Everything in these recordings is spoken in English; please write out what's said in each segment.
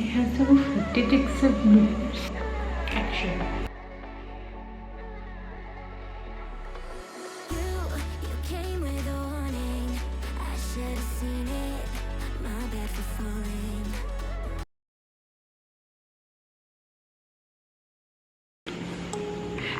has some 50 ticks of blues. Action. You came with a warning. I should have seen it. My bad for falling.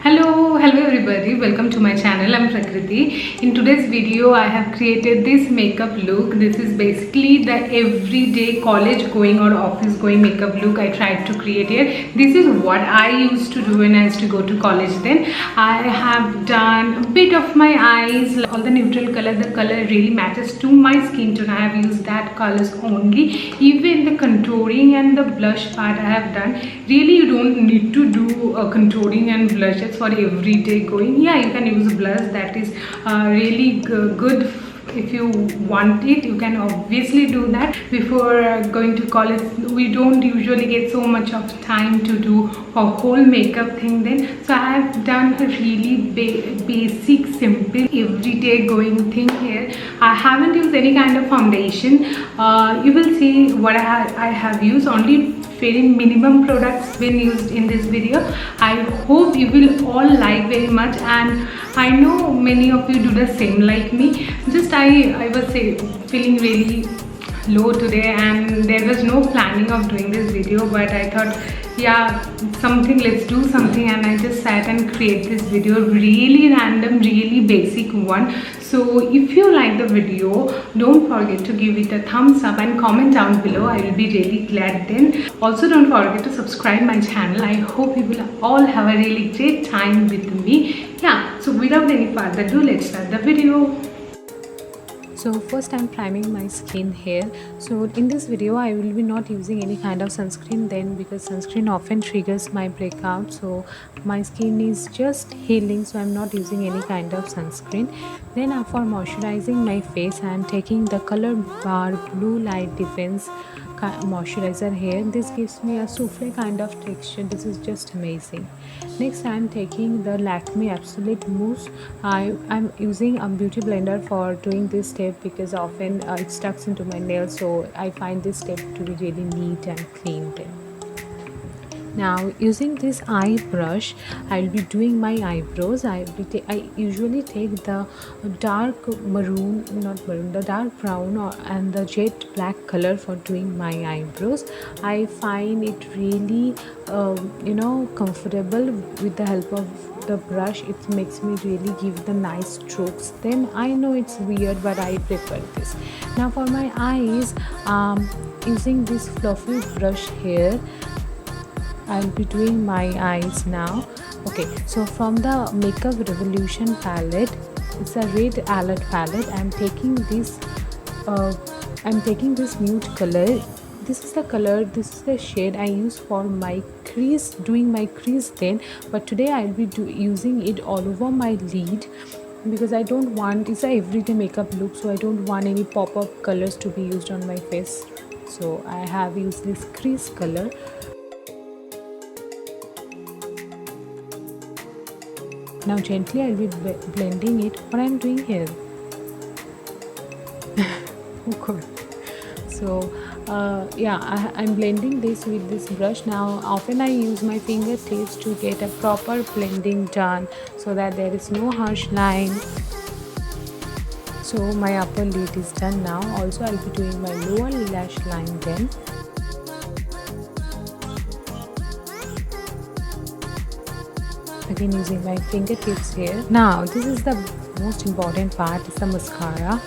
Hello everybody, welcome to my channel. I'm Prakriti. In today's video I have created this makeup look. This is basically the everyday college going or office going makeup look I tried to create here. This is what I used to do when I used to go to college. Then I have done a bit of my eyes, all the neutral color. The color really matches to my skin tone. I have used that colors only. Even the contouring and the blush part I have done. Really you don't need to do contouring and blushes for everyday going. Yeah, you can use blush, that is really good. If you want it, you can obviously do that. Before going to college, we don't usually get so much of time to do a whole makeup thing then. So I have done a really basic, simple, everyday going thing here. I haven't used any kind of foundation. You will see what I have used. Only very minimum products been used in this video. I hope you will all like very much, and I know many of you do the same like me. Just I was feeling really low today, and there was no planning of doing this video, but I thought, yeah, let's do something, and I just sat and create this video. Really random, really basic one. So if you like the video, don't forget to give it a thumbs up and comment down below. I will be really glad then. Also don't forget to subscribe my channel. I hope you will all have a really great time with me. Yeah, so without any further ado, let's start the video. So first I'm priming my skin here. So in this video I will be not using any kind of sunscreen then, because sunscreen often triggers my breakout. So my skin is just healing, so I'm not using any kind of sunscreen. Then for moisturizing my face, I am taking the Color Bar Blue Light Defense moisturizer here. This gives me a souffle kind of texture. This is just amazing. Next I am taking the Lakme Absolute Mousse. I'm using a beauty blender for doing this step, because often it stuck into my nails, so I find this step to be really neat and clean then. Now using this eye brush, I will be doing my eyebrows. I usually take the dark maroon, not maroon, the dark brown and the jet black color for doing my eyebrows. I find it really comfortable with the help of the brush. It makes me really give the nice strokes. Then I know it's weird, but I prefer this. Now for my eyes, using this fluffy brush here, I'll be doing my eyes now. Okay, so from the Makeup Revolution palette, it's a red alert palette. I'm taking this nude color. This is the color, this is the shade I use for my crease, doing my crease then. But today I'll be using it all over my lid, because I don't want, it's a everyday makeup look, so I don't want any pop-up colors to be used on my face. So I have used this crease color. Now gently I'll be blending it. What I'm doing here. Oh god. So yeah, I'm blending this with this brush. Now often I use my fingertips to get a proper blending done, so that there is no harsh line. So my upper lid is done now. Also I'll be doing my lower lash line then. Again using my fingertips here. Now this is the most important part, is the mascara.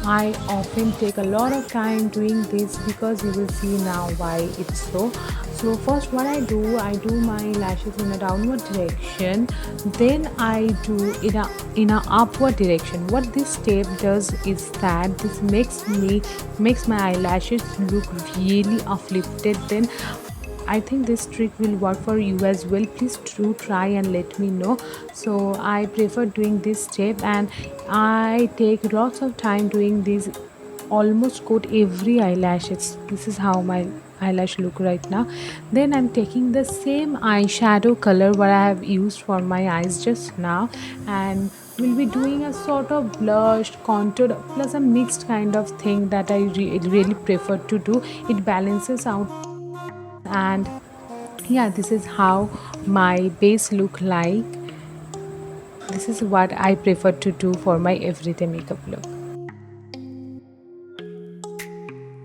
I often take a lot of time doing this, because you will see now why it's so. So first what I do my lashes in a downward direction, then I do in a upward direction. What this step does is that this makes my eyelashes look really uplifted. Then I think this trick will work for you as well. Please do try and let me know. So I prefer doing this step, and I take lots of time doing this, almost coat every eyelashes. This is how my eyelash look right now. Then I'm taking the same eyeshadow color what I have used for my eyes just now, and we'll be doing a sort of blush, contour plus a mixed kind of thing that I really prefer to do. It balances out And yeah, this is how my base look like. This is what I prefer to do for my everyday makeup look.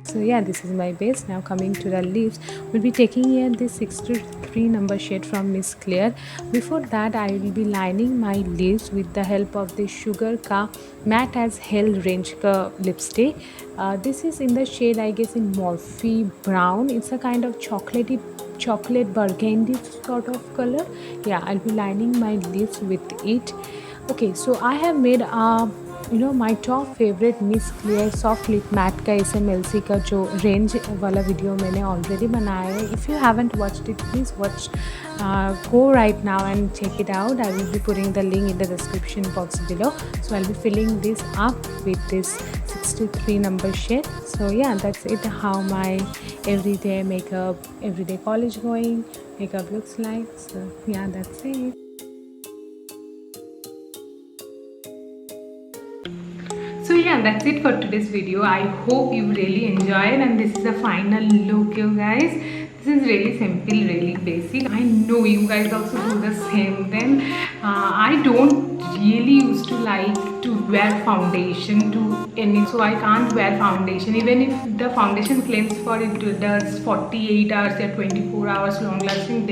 So yeah, this is my base. Now coming to the lips, we'll be taking here this 63 number shade from Miss Claire. Before that, I will be lining my lips with the help of the Sugar Ka Matte as Hell range ka lipstick. This is in the shade, I guess, in Morphe Brown. It's a kind of chocolate burgundy sort of color. Yeah, I'll be lining my lips with it. Okay, so I have made a my top favorite Miss Claire soft lip matte का SMLC का जो range वाला video मैंने already बनाया है. If you haven't watched it please watch go right now and check it out. I will be putting the link in the description box below. So I'll be filling this up with this 63 number shade. So yeah, that's it, how my everyday makeup, everyday college going makeup looks like. So yeah, that's it. So yeah, that's it for today's video. I hope you really enjoyed, and this is the final look, you guys. This is really simple, really basic. I know you guys also do the same. Then I don't really used to like to wear foundation to any, so I can't wear foundation even if the foundation claims for it does 48 hours or 24 hours long lasting.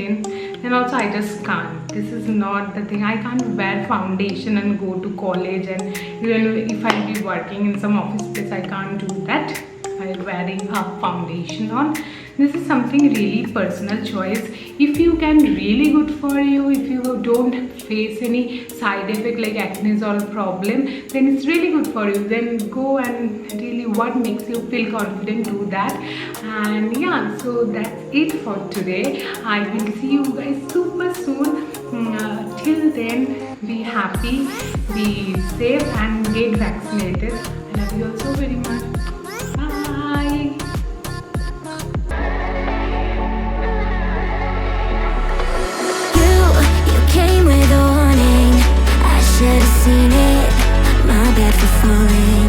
Then also I just can't. This is not the thing. I can't wear foundation and go to college, and even if I be working in some office place, I can't do that while wearing a foundation on. This is something really personal choice. If you can really good for you, if you don't face any side effect like acne or problem, then it's really good for you. Then go and really what makes you feel confident, do that. And yeah, so that's it for today. I will see you guys super soon. Till then, be happy, be safe, and get vaccinated. I love you all so very much. Bye. You came with a warning. I should have seen it. My bad for falling.